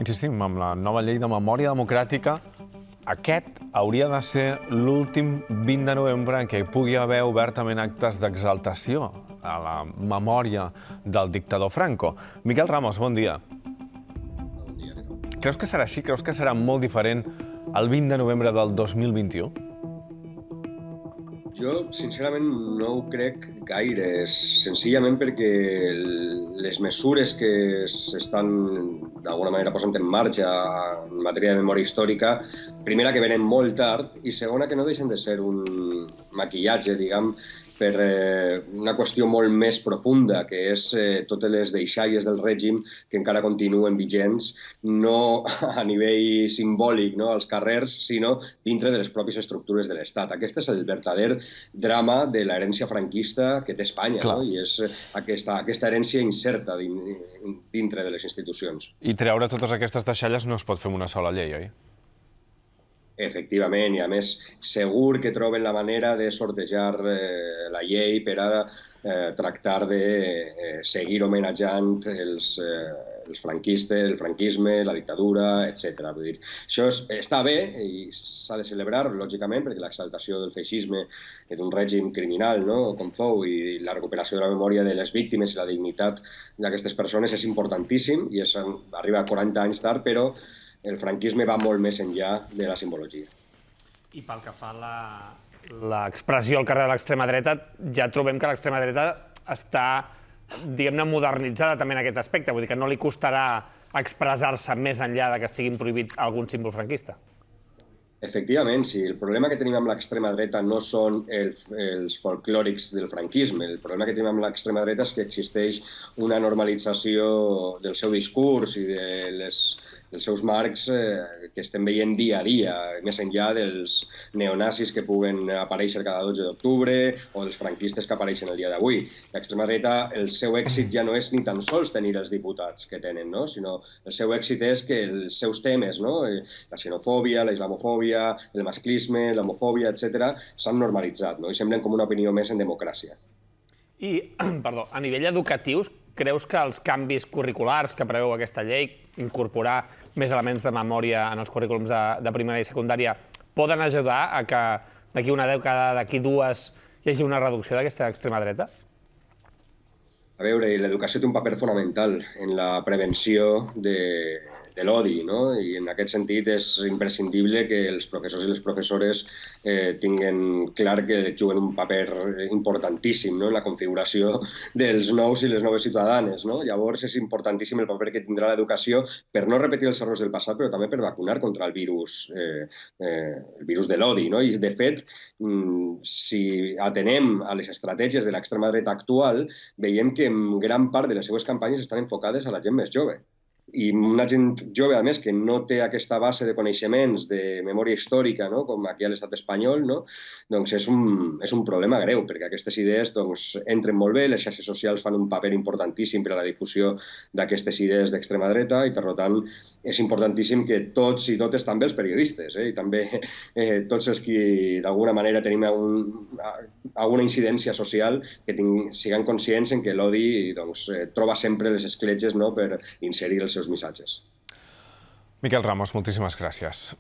Insistim, amb la nova llei de memòria democràtica, aquest hauria de ser l'últim 20 de novembre en què hi pugui haver obertament actes d'exaltació a la memòria del dictador Franco. Miquel Ramos, bon dia. Bon dia. Creus que serà així? Creus que serà molt diferent el 20 de novembre del 2021? Jo, sincerament, no ho crec gaire, senzillament perquè les mesures que s'estan d'alguna manera posant en marxa en matèria de memòria històrica, primera, que venen molt tard, i segona, que no deixen de ser un maquillatge, diguem, per una qüestió molt més profunda, que és totes les deixalles del règim que encara continuen vigents, no a nivell simbòlic, no, als carrers, sinó dintre de les pròpies estructures de l'Estat. Aquest és el verdader drama de l'herència franquista que té Espanya, no? I és aquesta herència incerta dintre de les institucions. I treure totes aquestes deixalles no es pot fer amb una sola llei, oi? Efectivament, i a més segur que troben la manera de sortejar la llei per a tractar de seguir homenatjant els franquistes, el franquisme, la dictadura, etc. Vull dir, això està bé i s'ha de celebrar, lògicament, perquè l'exaltació del feixisme d'un règim criminal, no?, com fou, i la recuperació de la memòria de les víctimes i la dignitat d'aquestes persones és importantíssim i arriba 40 anys tard, però el franquisme va molt més enllà de la simbologia. I pel que fa a l'expressió al carrer de l'extrema dreta, ja trobem que l'extrema dreta està, diguem-ne, modernitzada també en aquest aspecte. Vull dir que no li costarà expressar-se més enllà de que estiguin prohibit algun símbol franquista. Efectivament, sí. El problema que tenim amb l'extrema dreta no són els folclòrics del franquisme. El problema que tenim amb l'extrema dreta és que existeix una normalització del seu discurs i dels seus marcs que estem veient dia a dia, més enllà dels neonazis que puguen aparèixer cada 12 d'octubre o dels franquistes que apareixen el dia d'avui. L'extrema dreta, el seu èxit ja no és ni tan sols tenir els diputats que tenen, no?, sinó el seu èxit és que els seus temes, no?, la xenofòbia, la islamofòbia, el masclisme, l'homofòbia, etc., s'han normalitzat, no?, i semblen com una opinió més en democràcia. I, perdó, a nivell educatiu, creus que els canvis curriculars que preveu aquesta llei, incorporar més elements de memòria en els currículums de primària i secundària, poden ajudar a que d'aquí una dècada, d'aquí dues, hi hagi una reducció d'aquesta extrema dreta? A veure, l'educació té un paper fonamental en la prevenció de l'odi, no? I en aquest sentit és imprescindible que els professors i les professores tinguin clar que juguen un paper importantíssim, no?, en la configuració dels nous i les noves ciutadanes, no? Llavors és importantíssim el paper que tindrà l'educació per no repetir els errors del passat, però també per vacunar contra el virus de l'odi, no? I, de fet, si atenem a les estratègies de l'extrema dreta actual, veiem que en gran part de les seues campanyes estan enfocades a la gent més jove. I una gent jove, a més, que no té aquesta base de coneixements de memòria històrica, no?, com aquí a l'estat espanyol, no?, doncs és un problema greu, perquè aquestes idees entren molt bé, les xarxes socials fan un paper importantíssim per a la difusió d'aquestes idees d'extrema dreta i, per tant, és importantíssim que tots i totes, també els periodistes, i també tots els que d'alguna manera tenim alguna incidència social, que siguem conscients en que l'odi troba sempre les escletxes, no?, per inserir els seus missatges. Miquel Ramos, moltíssimes gràcies.